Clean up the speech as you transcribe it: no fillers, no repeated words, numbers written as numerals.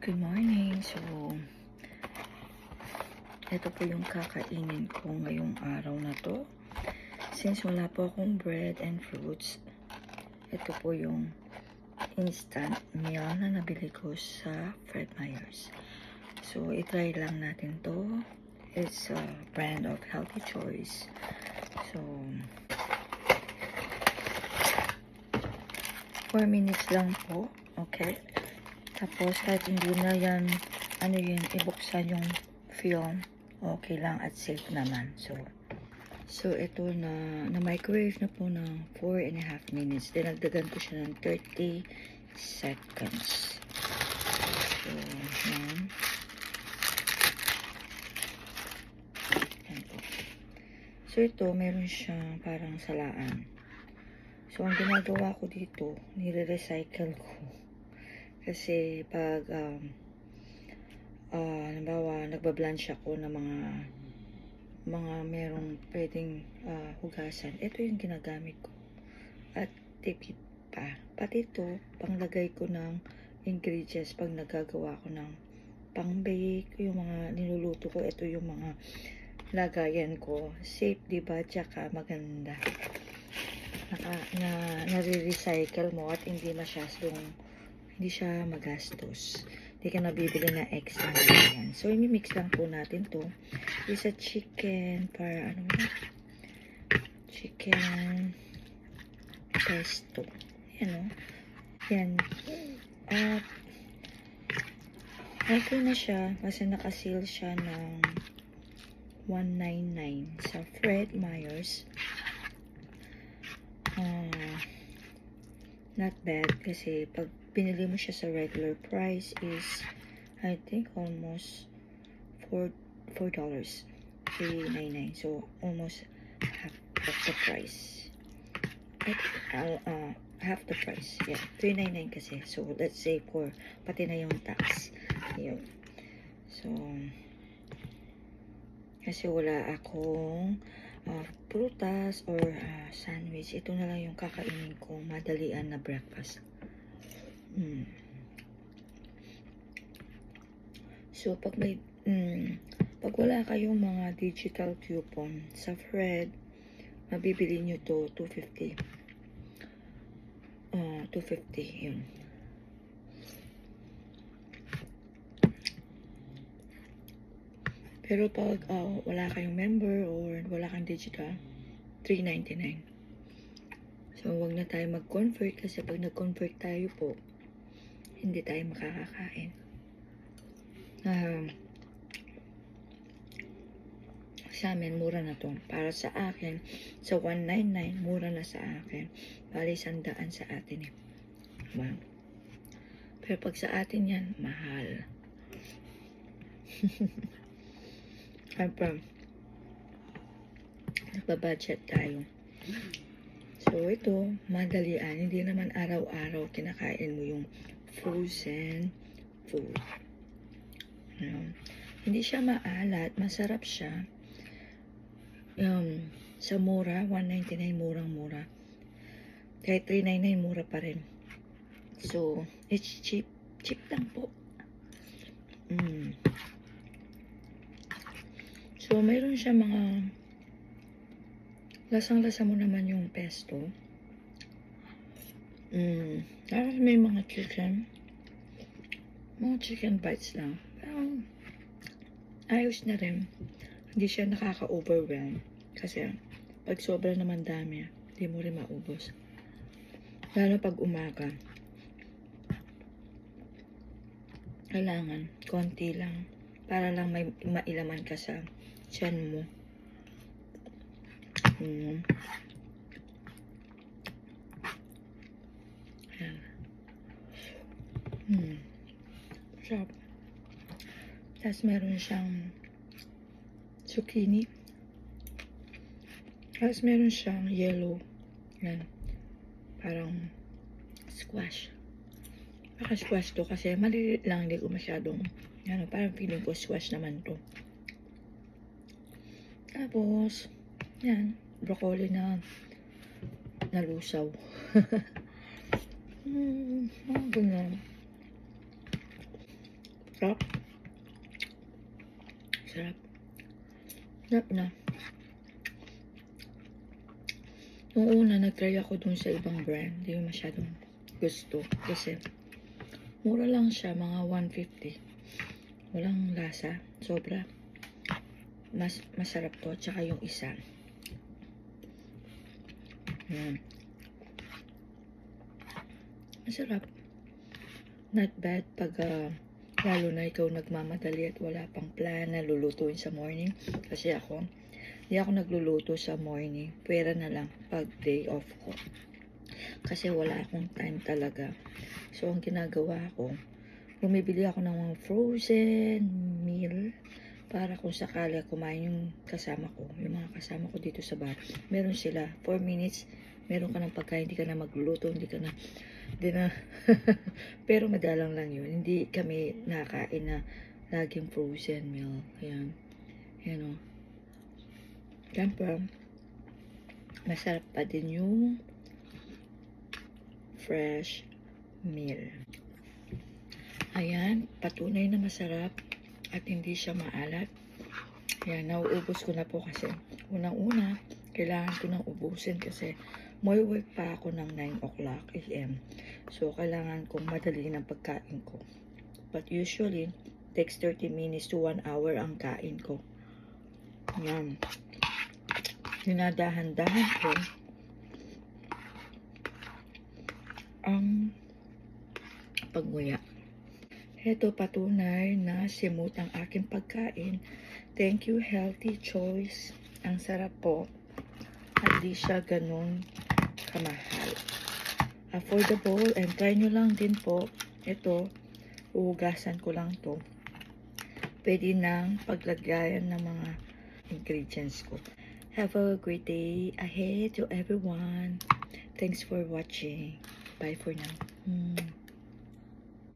Good morning. So, ito po yung kakainin ko ngayong araw na to. Since wala po akong bread and fruits, ito po yung instant meal na nabili ko sa Fred Meyers. So, itry lang natin to. It's a brand of Healthy Choice. So, 4 minutes lang po. Okay. Tapos, kahit hindi na yan, ibuksan yung film, okay lang at safe naman. So ito na microwave na po ng 4.5 minutes. Dinagdagan ko siya ng 30 seconds. So, yan. Yan po. So, ito, meron siyang parang salaan. So, ang ginagawa ko dito, nire-recycle ko. Kasi pag halimbawa nagbablanch ako ng mga merong pwedeng hugasan, ito yung ginagamit ko at tipid pa. Pati ito panglagay ko ng ingredients pag nagagawa ko ng pang-bake, yung mga niluluto ko, ito yung mga lagayan ko. Safe, diba? Tsaka maganda. Nare-recycle mo at hindi siya magastos. Hindi ka nabibili na extra na yan. So, imimix lang po natin to. Isa chicken para chicken pesto. Yan o. Yan. At okay na siya kasi nakaseal siya ng $1.99 sa Fred Meyers. Not bad kasi pag pinili mo siya sa regular price is I think almost $4. $3.99. So almost half of the price. Half the price. Yeah, $3.99 kasi. So let's say for pati na yung tax. Yun. So kasi wala akong prutas or sandwich. Ito na lang yung kakainin ko madalian na breakfast. So pag wala kayong mga digital coupon sa Fred, mabibili nyo to $2.50. $2.50 yun. Pero pag wala kayong member or wala kang digital, $3.99. So, wag na tayo mag-convert kasi pag nag-convert tayo po, hindi tayo makakakain. Sa amin, mura na to. Para sa akin, sa $1.99, mura na sa akin. Bali, 100 sa atin eh. Diba? Pero pag sa atin yan, mahal. Nagbabudget tayo. So, ito, madalian. Hindi naman araw-araw kinakain mo yung frozen food. Hindi siya maalat. Masarap siya. Sa mura, $1.99, murang-mura. Kahit $3.99, mura pa rin. So, it's cheap. Cheap lang po. So, mayroon siya mga lasang-lasa mo naman yung pesto. Tapos may mga chicken bites lang. Pero, ayos na rin. Hindi siya nakaka-overwhelm. Kasi, pag sobra naman dami, hindi mo rin maubos. Lalo pag umaga. Kailangan, konti lang. Para lang may mailaman ka sa tiyan mo. Sarap. Tapos meron siyang zucchini. Tapos meron siyang yellow. Yan. Parang squash. Baka squash to kasi maliliit lang. Hindi ko masyadong parang feeling ko squash naman to. Tapos, yan. Broccoli na nalusaw. Mga ganyan. Sarap. Sarap. Sarap na. Nung una, nag-try ako dun sa ibang brand. Hindi ko masyadong gusto. Kasi, mura lang siya. Mga 150. Walang lasa. Sobra. Masarap to. Tsaka yung isa. Yan. Masarap. Not bad pag lalo na ikaw nagmamadali at wala pang plan na lulutuin sa morning. Kasi ako, hindi ako nagluluto sa morning. Pwera na lang pag day off ko. Kasi wala akong time talaga. So, ang ginagawa ko, bumibili ako ng mga frozen meal para kung sakali kumain yung kasama ko, yung mga kasama ko dito sa bar. Meron sila, 4 minutes, meron ka ng pagkain, hindi ka na magluluto, hindi na, pero madalang lang yun. Hindi kami nakain na laging frozen meal. Ayan. Ayan o. Siyempre, masarap pa din yung fresh meal. Ayan, patunay na masarap at hindi siya maalat. Ayan, nauubos ko na po kasi unang-una, kailangan ko nang ubusin kasi may work pa ako ng 9 o'clock a.m. So, kailangan kong madali ng pagkain ko. But usually, takes 30 minutes to 1 hour ang kain ko. Ayan. Dinadahan-dahan ko ang pagmuya. Ito patunay na simut ang aking pagkain. Thank you, Healthy Choice. Ang sarap po. At di siya ganun kamahal. Affordable and try nyo lang din po. Ito, uugasan ko lang to. Pwede nang paglagayan ng mga ingredients ko. Have a great day ahead to everyone. Thanks for watching. Bye for now.